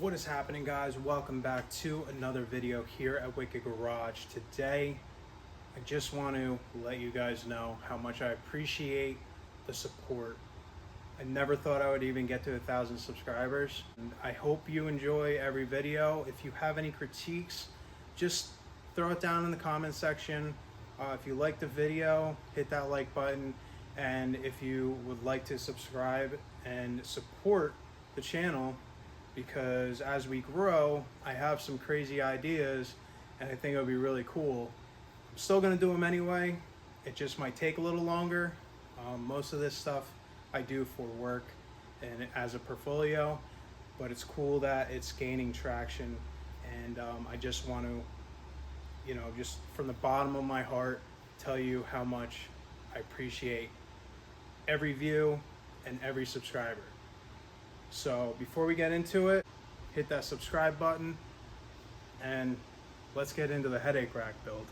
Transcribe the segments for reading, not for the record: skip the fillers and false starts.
What is happening, guys? Welcome back to another video here at Wicked Garage. Today I just want to let you guys know how much I appreciate the support. I never thought I would even get to 1,000 subscribers, and I hope you enjoy every video. If you have any critiques, just throw it down in the comment section. If you like the video, hit that like button, and if you would like to subscribe and support the channel, because as we grow, I have some crazy ideas and I think it would be really cool. I'm still gonna do them anyway. It just might take a little longer. Most of this stuff I do for work and as a portfolio, but it's cool that it's gaining traction, and I just want to, just from the bottom of my heart, tell you how much I appreciate every view and every subscriber. So before we get into it, hit that subscribe button and let's get into the headache rack build.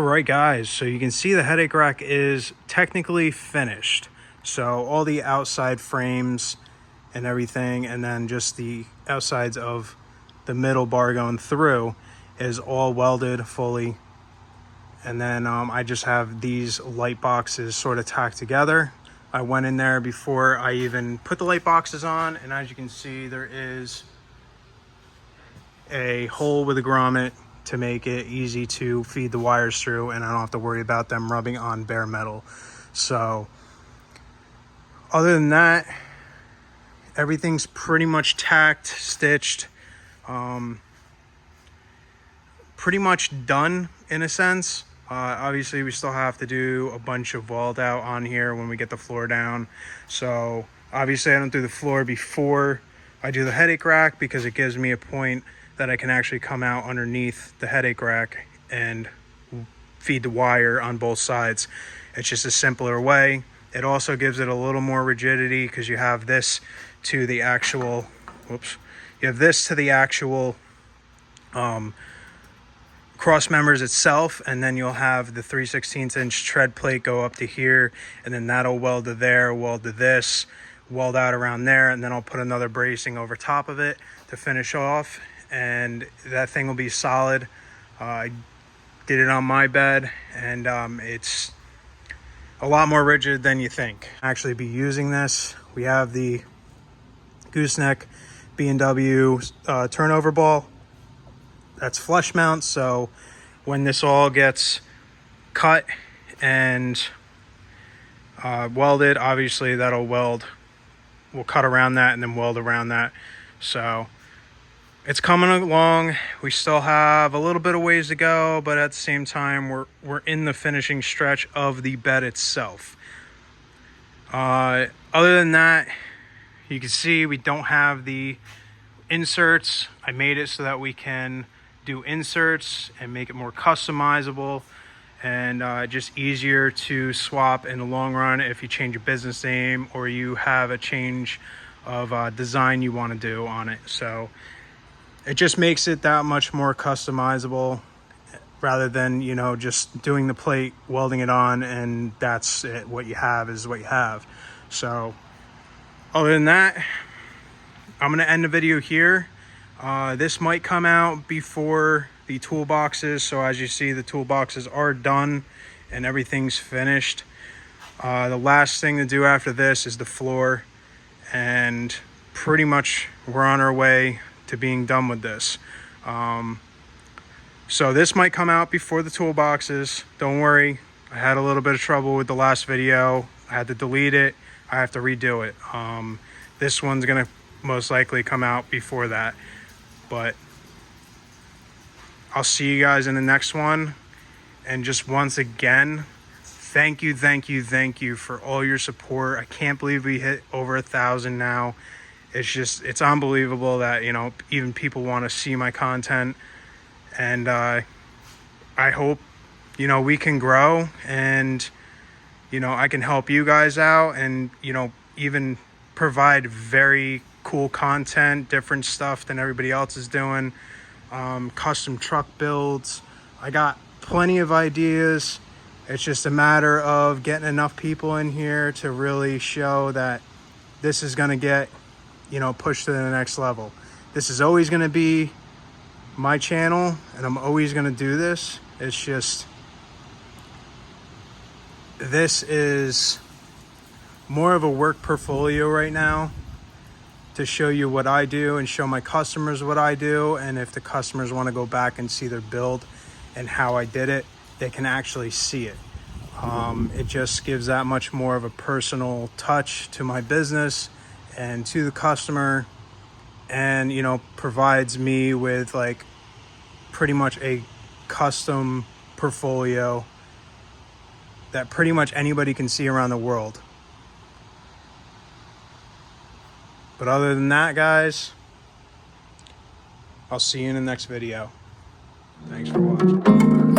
All right, guys, so you can see the headache rack is technically finished. So all the outside frames and everything, and then just the outsides of the middle bar going through is all welded fully. And then I just have these light boxes sort of tacked together. I went in there before I even put the light boxes on, and as you can see, there is a hole with a grommet to make it easy to feed the wires through, and I don't have to worry about them rubbing on bare metal. So other than that, everything's pretty much tacked, stitched, pretty much done in a sense. Obviously we still have to do a bunch of weld out on here when we get the floor down. So obviously I don't do the floor before I do the headache rack, because it gives me a point that I can actually come out underneath the headache rack and feed the wire on both sides. It's just a simpler way. It also gives it a little more rigidity because you have this to the actual, cross members itself, and then you'll have the 3/16 inch tread plate go up to here, and then that'll weld to there, weld to this, weld out around there, and then I'll put another bracing over top of it to finish off, and that thing will be solid. I did it on my bed, and it's a lot more rigid than you think. Actually be using this. We have the gooseneck B&W turnover ball. That's flush mount, so when this all gets cut and welded, obviously we'll cut around that and then weld around that. So it's coming along. We still have a little bit of ways to go, but at the same time we're in the finishing stretch of the bed itself. Other than that, you can see we don't have the inserts. I made it so that we can do inserts and make it more customizable and just easier to swap in the long run if you change your business name or you have a change of design you want to do on it. So it just makes it that much more customizable rather than, you know, just doing the plate, welding it on, and that's it. What you have is what you have. So other than that, I'm going to end the video here. This might come out before the toolboxes. So as you see, the toolboxes are done and everything's finished. The last thing to do after this is the floor, and pretty much we're on our way to being done with this. So this might come out before the toolboxes. Don't worry, I had a little bit of trouble with the last video. I had to delete it. I have to redo it. This one's gonna most likely come out before that, but I'll see you guys in the next one. And just once again, thank you for all your support. I can't believe we hit over 1,000 now. It's unbelievable that, you know, even people want to see my content. And I hope, you know, we can grow, and, you know, I can help you guys out, and, you know, even provide very cool content, different stuff than everybody else is doing. Custom truck builds. I got plenty of ideas. It's just a matter of getting enough people in here to really show that this is going to get, you know, pushed to the next level. This is always going to be my channel, and I'm always going to do this. It's just, this is more of a work portfolio right now to show you what I do and show my customers what I do. And if the customers want to go back and see their build and how I did it, they can actually see it. It just gives that much more of a personal touch to my business and to the customer, and, you know, provides me with like pretty much a custom portfolio that pretty much anybody can see around the world. But other than that, guys, I'll see you in the next video. Thanks for watching.